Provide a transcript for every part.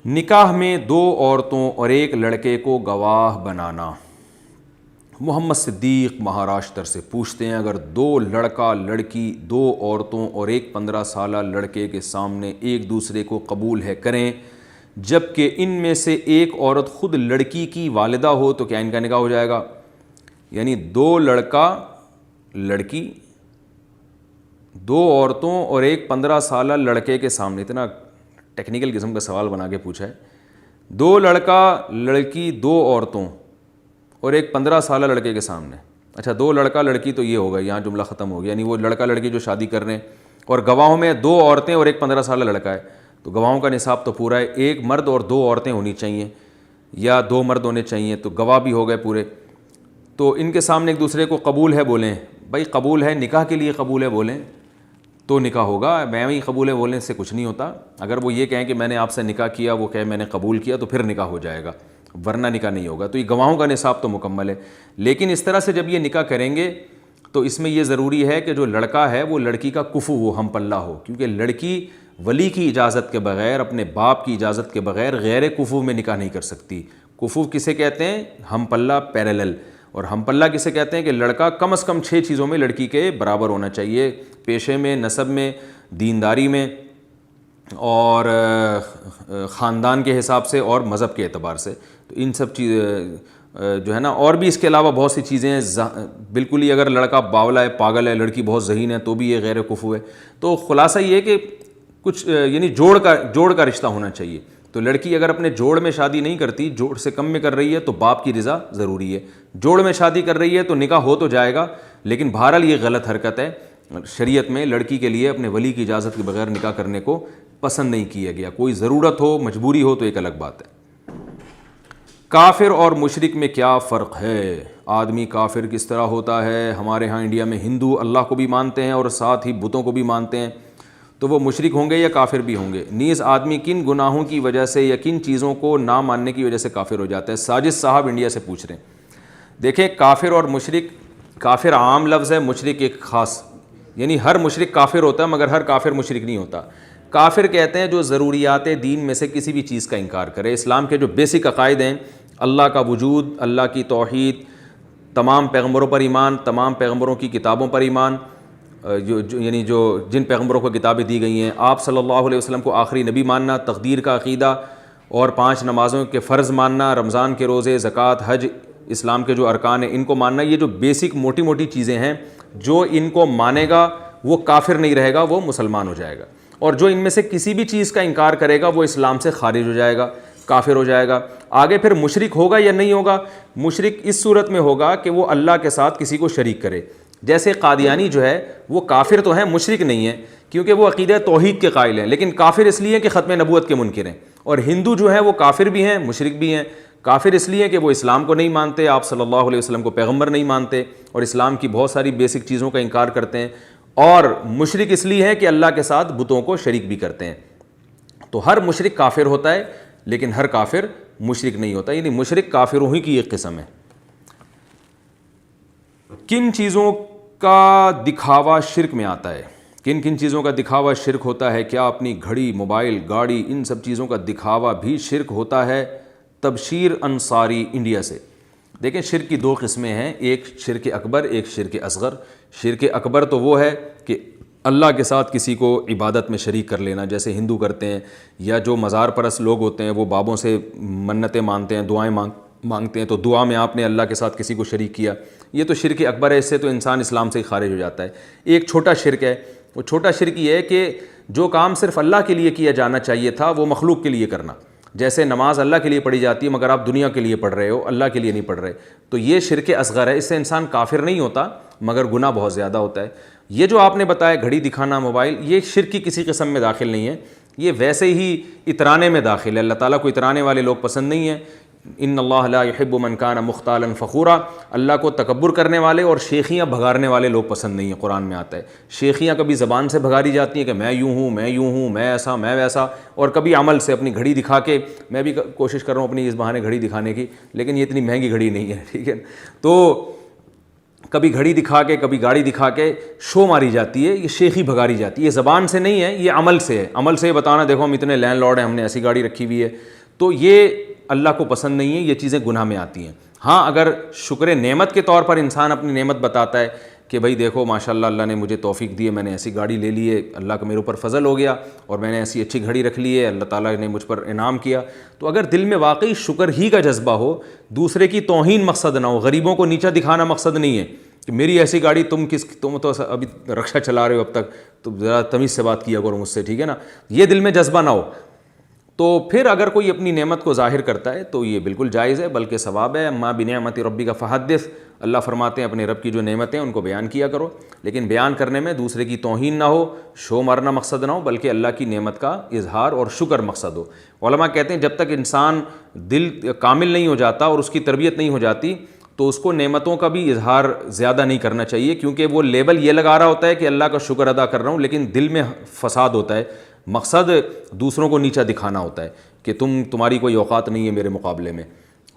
نکاح میں دو عورتوں اور ایک لڑکے کو گواہ بنانا۔ محمد صدیق مہاراشٹر سے پوچھتے ہیں، اگر دو لڑکا لڑکی دو عورتوں اور ایک 15 سالہ لڑکے کے سامنے ایک دوسرے کو قبول ہے کریں، جبکہ ان میں سے ایک عورت خود لڑکی کی والدہ ہو، تو کیا ان کا نکاح ہو جائے گا؟ یعنی دو لڑکا لڑکی دو عورتوں اور ایک 15 سالہ لڑکے کے سامنے، اتنا ٹیکنیکل قسم کا سوال بنا کے پوچھا ہے، دو لڑکا لڑکی دو عورتوں اور ایک 15 سالہ لڑکے کے سامنے۔ اچھا، دو لڑکا لڑکی تو یہ ہوگا، یہاں جملہ ختم ہو گیا، یعنی وہ لڑکا لڑکی جو شادی کر رہے ہیں، اور گواہوں میں دو عورتیں اور ایک 15 سالہ لڑکا ہے، تو گواہوں کا نصاب تو پورا ہے، ایک مرد اور دو عورتیں ہونی چاہیے، یا دو مرد ہونے چاہیے، تو گواہ بھی ہو گئے پورے۔ تو ان کے سامنے ایک دوسرے کو قبول ہے بولیں، بھائی قبول ہے، نکاح کے لیے قبول ہے بولیں تو نکاح ہوگا۔ میں ہی قبول ہے بولنے سے کچھ نہیں ہوتا۔ اگر وہ یہ کہیں کہ میں نے آپ سے نکاح کیا، وہ کہے میں نے قبول کیا، تو پھر نکاح ہو جائے گا، ورنہ نکاح نہیں ہوگا۔ تو یہ گواہوں کا نصاب تو مکمل ہے، لیکن اس طرح سے جب یہ نکاح کریں گے تو اس میں یہ ضروری ہے کہ جو لڑکا ہے وہ لڑکی کا کفو ہو، ہم پلہ ہو، کیونکہ لڑکی ولی کی اجازت کے بغیر، اپنے باپ کی اجازت کے بغیر غیر کفو میں نکاح نہیں کر سکتی۔ کفو کسے کہتے ہیں؟ ہم پلہ، پیرالل۔ اور ہم پلہ کسے کہتے ہیں؟ کہ لڑکا کم از کم 6 چیزوں میں لڑکی کے برابر ہونا چاہیے، پیشے میں، نسب میں، دینداری میں، اور خاندان کے حساب سے، اور مذہب کے اعتبار سے۔ تو ان سب چیز جو ہے نا، اور بھی اس کے علاوہ بہت سی چیزیں ہیں۔ بالکل ہی اگر لڑکا باولا ہے، پاگل ہے، لڑکی بہت ذہین ہے، تو بھی یہ غیر کفو ہے۔ تو خلاصہ یہ ہے کہ کچھ یعنی جوڑ کا رشتہ ہونا چاہیے۔ تو لڑکی اگر اپنے جوڑ میں شادی نہیں کرتی، جوڑ سے کم میں کر رہی ہے، تو باپ کی رضا ضروری ہے۔ جوڑ میں شادی کر رہی ہے تو نکاح ہو تو جائے گا، لیکن بہرحال یہ غلط حرکت ہے۔ شریعت میں لڑکی کے لیے اپنے ولی کی اجازت کے بغیر نکاح کرنے کو پسند نہیں کیا گیا۔ کوئی ضرورت ہو، مجبوری ہو تو ایک الگ بات ہے۔ کافر اور مشرک میں کیا فرق ہے؟ آدمی کافر کس طرح ہوتا ہے؟ ہمارے ہاں انڈیا میں ہندو اللہ کو بھی مانتے ہیں اور ساتھ ہی بتوں کو بھی مانتے ہیں، تو وہ مشرک ہوں گے یا کافر بھی ہوں گے؟ نیز آدمی کن گناہوں کی وجہ سے یا کن چیزوں کو نہ ماننے کی وجہ سے کافر ہو جاتا ہے؟ ساجد صاحب انڈیا سے پوچھ رہے ہیں۔ دیکھیں، کافر اور مشرک، کافر عام لفظ ہے، مشرک ایک خاص، یعنی ہر مشرک کافر ہوتا ہے مگر ہر کافر مشرک نہیں ہوتا۔ کافر کہتے ہیں جو ضروریات دین میں سے کسی بھی چیز کا انکار کرے۔ اسلام کے جو بیسک عقائد ہیں، اللہ کا وجود، اللہ کی توحید، تمام پیغمبروں پر ایمان، تمام پیغمبروں کی کتابوں پر ایمان، یعنی جن پیغمبروں کو کتابیں دی گئی ہیں، آپ صلی اللہ علیہ وسلم کو آخری نبی ماننا، تقدیر کا عقیدہ، اور 5 نمازوں کے فرض ماننا، رمضان کے روزے، زکوٰۃ، حج، اسلام کے جو ارکان ہیں ان کو ماننا، یہ جو بیسک موٹی موٹی چیزیں ہیں، جو ان کو مانے گا وہ کافر نہیں رہے گا، وہ مسلمان ہو جائے گا۔ اور جو ان میں سے کسی بھی چیز کا انکار کرے گا وہ اسلام سے خارج ہو جائے گا، کافر ہو جائے گا۔ آگے پھر مشرک ہوگا یا نہیں ہوگا؟ مشرک اس صورت میں ہوگا کہ وہ اللہ کے ساتھ کسی کو شریک کرے۔ جیسے قادیانی جو ہے وہ کافر تو ہیں، مشرک نہیں ہے، کیونکہ وہ عقیدہ توحید کے قائل ہیں، لیکن کافر اس لیے کہ ختم نبوت کے منکر ہیں۔ اور ہندو جو ہے وہ کافر بھی ہیں، مشرک بھی ہیں۔ کافر اس لیے کہ وہ اسلام کو نہیں مانتے، آپ صلی اللہ علیہ وسلم کو پیغمبر نہیں مانتے، اور اسلام کی بہت ساری بیسک چیزوں کا انکار کرتے ہیں۔ اور مشرک اس لیے ہے کہ اللہ کے ساتھ بتوں کو شریک بھی کرتے ہیں۔ تو ہر مشرک کافر ہوتا ہے، لیکن ہر کافر مشرک نہیں ہوتا، یعنی مشرک کافروں ہی کی ایک قسم ہے۔ کن چیزوں کا دکھاوا شرک میں آتا ہے؟ کن کن چیزوں کا دکھاوا شرک ہوتا ہے؟ کیا اپنی گھڑی، موبائل، گاڑی، ان سب چیزوں کا دکھاوا بھی شرک ہوتا ہے؟ تبشیر انصاری انڈیا سے۔ دیکھیں، شرک کی 2 قسمیں ہیں، ایک شرک اکبر، ایک شرک اصغر۔ شرک اکبر تو وہ ہے کہ اللہ کے ساتھ کسی کو عبادت میں شریک کر لینا، جیسے ہندو کرتے ہیں، یا جو مزار پرست لوگ ہوتے ہیں وہ بابوں سے منتیں مانتے ہیں، دعائیں مانگتے ہیں، تو دعا میں آپ نے اللہ کے ساتھ کسی کو شریک کیا، یہ تو شرک اکبر ہے، اس سے تو انسان اسلام سے ہی خارج ہو جاتا ہے۔ ایک چھوٹا شرک ہے، وہ چھوٹا شرک یہ ہے کہ جو کام صرف اللہ کے لیے کیا جانا چاہیے تھا وہ مخلوق کے لیے کرنا۔ جیسے نماز اللہ کے لیے پڑھی جاتی ہے مگر آپ دنیا کے لیے پڑھ رہے ہو، اللہ کے لیے نہیں پڑھ رہے، تو یہ شرک اصغر ہے۔ اس سے انسان کافر نہیں ہوتا مگر گناہ بہت زیادہ ہوتا ہے۔ یہ جو آپ نے بتایا گھڑی دکھانا، موبائل، یہ شرک کی کسی قسم میں داخل نہیں ہے، یہ ویسے ہی اترانے میں داخل ہے۔ اللہ تعالیٰ کو اترانے والے لوگ پسند نہیں ہیں۔ ان اللہ لا يحب من کان مختالا فخورا، اللہ کو تکبر کرنے والے اور شیخیاں بھگارنے والے لوگ پسند نہیں ہیں۔ قرآن میں آتا ہے شیخیاں کبھی زبان سے بھگاری جاتی ہیں کہ میں یوں ہوں، میں یوں ہوں، میں ایسا، میں ویسا، اور کبھی عمل سے اپنی گھڑی دکھا کے، میں بھی کوشش کر رہا ہوں اپنی اس بہانے گھڑی دکھانے کی، لیکن یہ اتنی مہنگی گھڑی نہیں ہے، ٹھیک ہے۔ تو کبھی گھڑی دکھا کے کبھی گاڑی دکھا کے شو ماری جاتی ہے, یہ شیخی بھگاری جاتی ہے. یہ زبان سے نہیں ہے, یہ عمل سے ہے. عمل سے بتانا دیکھو ہم اتنے لینڈ لارڈ ہیں, ہم نے ایسی گاڑی رکھی ہوئی ہے, تو یہ اللہ کو پسند نہیں ہے, یہ چیزیں گناہ میں آتی ہیں. ہاں اگر شکر نعمت کے طور پر انسان اپنی نعمت بتاتا ہے کہ بھائی دیکھو ماشاءاللہ اللہ نے مجھے توفیق دی ہے, میں نے ایسی گاڑی لے لی ہے, اللہ کا میرے اوپر فضل ہو گیا, اور میں نے ایسی اچھی گھڑی رکھ لی ہے, اللہ تعالیٰ نے مجھ پر انعام کیا, تو اگر دل میں واقعی شکر ہی کا جذبہ ہو, دوسرے کی توہین مقصد نہ ہو, غریبوں کو نیچا دکھانا مقصد نہیں ہے کہ میری ایسی گاڑی تم تو ابھی رکشہ چلا رہے ہو اب تک, تو ذرا تمیز سے بات کیا کرو مجھ سے, ٹھیک ہے نا, یہ دل میں جذبہ نہ ہو. تو پھر اگر کوئی اپنی نعمت کو ظاہر کرتا ہے تو یہ بالکل جائز ہے, بلکہ ثواب ہے. اما بنعمت ربک فحدث, اللہ فرماتے ہیں اپنے رب کی جو نعمتیں ہیں ان کو بیان کیا کرو, لیکن بیان کرنے میں دوسرے کی توہین نہ ہو, شو مارنا مقصد نہ ہو, بلکہ اللہ کی نعمت کا اظہار اور شکر مقصد ہو. علماء کہتے ہیں جب تک انسان دل کامل نہیں ہو جاتا اور اس کی تربیت نہیں ہو جاتی تو اس کو نعمتوں کا بھی اظہار زیادہ نہیں کرنا چاہیے, کیونکہ وہ لیبل یہ لگا رہا ہوتا ہے کہ اللہ کا شکر ادا کر رہا ہوں, لیکن دل میں فساد ہوتا ہے. مقصد دوسروں کو نیچا دکھانا ہوتا ہے کہ تمہاری کوئی اوقات نہیں ہے میرے مقابلے میں.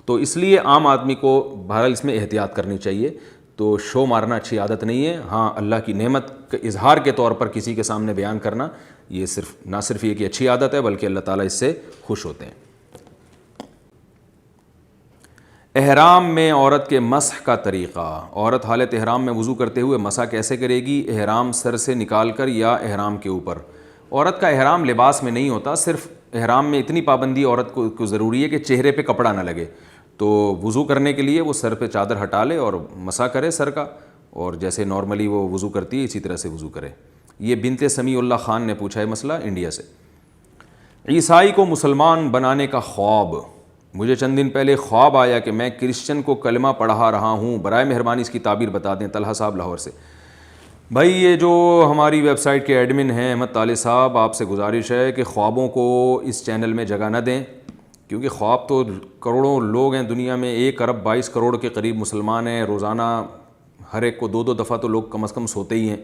تو اس لیے عام آدمی کو بہرحال اس میں احتیاط کرنی چاہیے. تو شو مارنا اچھی عادت نہیں ہے. ہاں اللہ کی نعمت کے اظہار کے طور پر کسی کے سامنے بیان کرنا یہ نہ صرف یہ کہ اچھی عادت ہے, بلکہ اللہ تعالیٰ اس سے خوش ہوتے ہیں. احرام میں عورت کے مسح کا طریقہ. عورت حالت احرام میں وضو کرتے ہوئے مسح کیسے کرے گی؟ احرام سر سے نکال کر یا احرام کے اوپر؟ عورت کا احرام لباس میں نہیں ہوتا, صرف احرام میں اتنی پابندی عورت کو ضروری ہے کہ چہرے پہ کپڑا نہ لگے. تو وضو کرنے کے لیے وہ سر پہ چادر ہٹا لے اور مسح کرے سر کا, اور جیسے نارملی وہ وضو کرتی ہے اسی طرح سے وضو کرے. یہ بنت سمیع اللہ خان نے پوچھا ہے مسئلہ انڈیا سے. عیسائی کو مسلمان بنانے کا خواب. مجھے چند دن پہلے خواب آیا کہ میں کرسچن کو کلمہ پڑھا رہا ہوں, برائے مہربانی اس کی تعبیر بتا دیں. طلحہ صاحب لاہور سے. بھائی یہ جو ہماری ویب سائٹ کے ایڈمن ہیں احمد طالب صاحب, آپ سے گزارش ہے کہ خوابوں کو اس چینل میں جگہ نہ دیں, کیونکہ خواب تو کروڑوں لوگ ہیں دنیا میں, 1 ارب 22 کروڑ کے قریب مسلمان ہیں. روزانہ ہر ایک کو 2 دفعہ تو لوگ کم از کم سوتے ہی ہیں,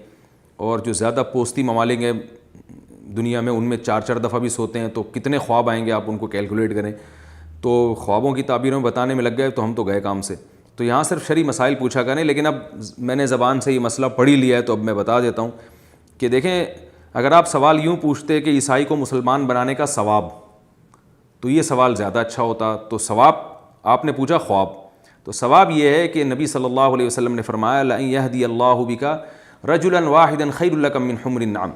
اور جو زیادہ پوستی ممالک ہیں دنیا میں ان میں 4 دفعہ بھی سوتے ہیں. تو کتنے خواب آئیں گے آپ ان کو کیلکولیٹ کریں. تو خوابوں کی تعبیروں میں بتانے میں لگ گئے تو ہم تو گئے کام سے. تو یہاں صرف شرعی مسائل پوچھا کریں, لیکن اب میں نے زبان سے یہ مسئلہ پڑھ ہی لیا ہے تو اب میں بتا دیتا ہوں کہ دیکھیں, اگر آپ سوال یوں پوچھتے کہ عیسائی کو مسلمان بنانے کا ثواب, تو یہ سوال زیادہ اچھا ہوتا. تو ثواب آپ نے پوچھا خواب, تو ثواب یہ ہے کہ نبی صلی اللہ علیہ وسلم نے فرمایا لَأَن يَهْدِيَ اللَّهُ بِكَ رَجُلًا وَاحِدًا خَيْرٌ لَكَ مِنْ حُمْرِ النَّعَمِ,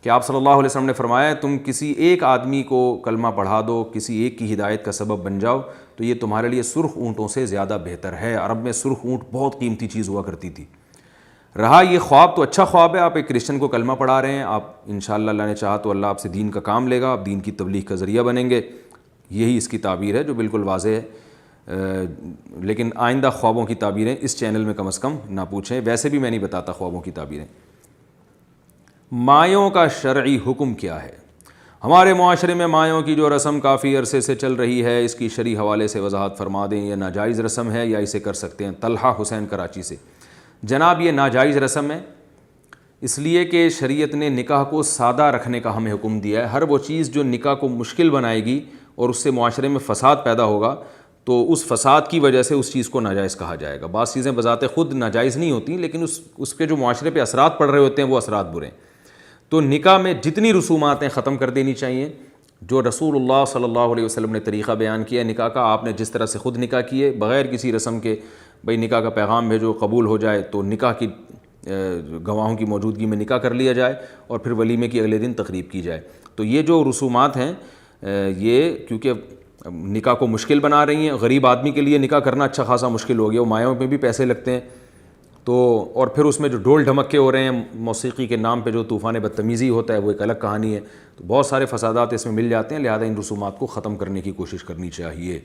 کہ آپ صلی اللہ علیہ وسلم نے فرمایا تم کسی ایک آدمی کو کلمہ پڑھا دو, کسی ایک کی ہدایت کا سبب بن جاؤ, تو یہ تمہارے لیے سرخ اونٹوں سے زیادہ بہتر ہے. عرب میں سرخ اونٹ بہت قیمتی چیز ہوا کرتی تھی. رہا یہ خواب تو اچھا خواب ہے, آپ ایک کرسچن کو کلمہ پڑھا رہے ہیں, آپ انشاءاللہ اللہ نے چاہا تو اللہ آپ سے دین کا کام لے گا, آپ دین کی تبلیغ کا ذریعہ بنیں گے. یہی اس کی تعبیر ہے جو بالکل واضح ہے. لیکن آئندہ خوابوں کی تعبیریں اس چینل میں کم از کم نہ پوچھیں, ویسے بھی میں نہیں بتاتا خوابوں کی تعبیریں. مایوں کا شرعی حکم کیا ہے؟ ہمارے معاشرے میں مایوں کی جو رسم کافی عرصے سے چل رہی ہے, اس کی شرعی حوالے سے وضاحت فرما دیں. یہ ناجائز رسم ہے یا اسے کر سکتے ہیں؟ طلحہ حسین کراچی سے. جناب یہ ناجائز رسم ہے, اس لیے کہ شریعت نے نکاح کو سادہ رکھنے کا ہمیں حکم دیا ہے. ہر وہ چیز جو نکاح کو مشکل بنائے گی اور اس سے معاشرے میں فساد پیدا ہوگا تو اس فساد کی وجہ سے اس چیز کو ناجائز کہا جائے گا. بعض چیزیں بذات خود ناجائز نہیں ہوتی, لیکن اس کے جو معاشرے پہ اثرات پڑ رہے ہوتے ہیں وہ اثرات برے ہیں. تو نکاح میں جتنی رسومات ہیں ختم کر دینی چاہیے. جو رسول اللہ صلی اللہ علیہ وسلم نے طریقہ بیان کیا نکاح کا, آپ نے جس طرح سے خود نکاح کیے بغیر کسی رسم کے, بھئی نکاح کا پیغام بھیجو قبول ہو جائے, تو نکاح کی گواہوں کی موجودگی میں نکاح کر لیا جائے اور پھر ولیمے کی اگلے دن تقریب کی جائے. تو یہ جو رسومات ہیں یہ کیونکہ نکاح کو مشکل بنا رہی ہیں, غریب آدمی کے لیے نکاح کرنا اچھا خاصا مشکل ہو گیا, وہ مایوں پہ بھی پیسے لگتے ہیں. تو اور پھر اس میں جو ڈھول ڈھمکے ہو رہے ہیں موسیقی کے نام پہ, جو طوفان بدتمیزی ہوتا ہے وہ ایک الگ کہانی ہے. تو بہت سارے فسادات اس میں مل جاتے ہیں, لہذا ان رسومات کو ختم کرنے کی کوشش کرنی چاہیے.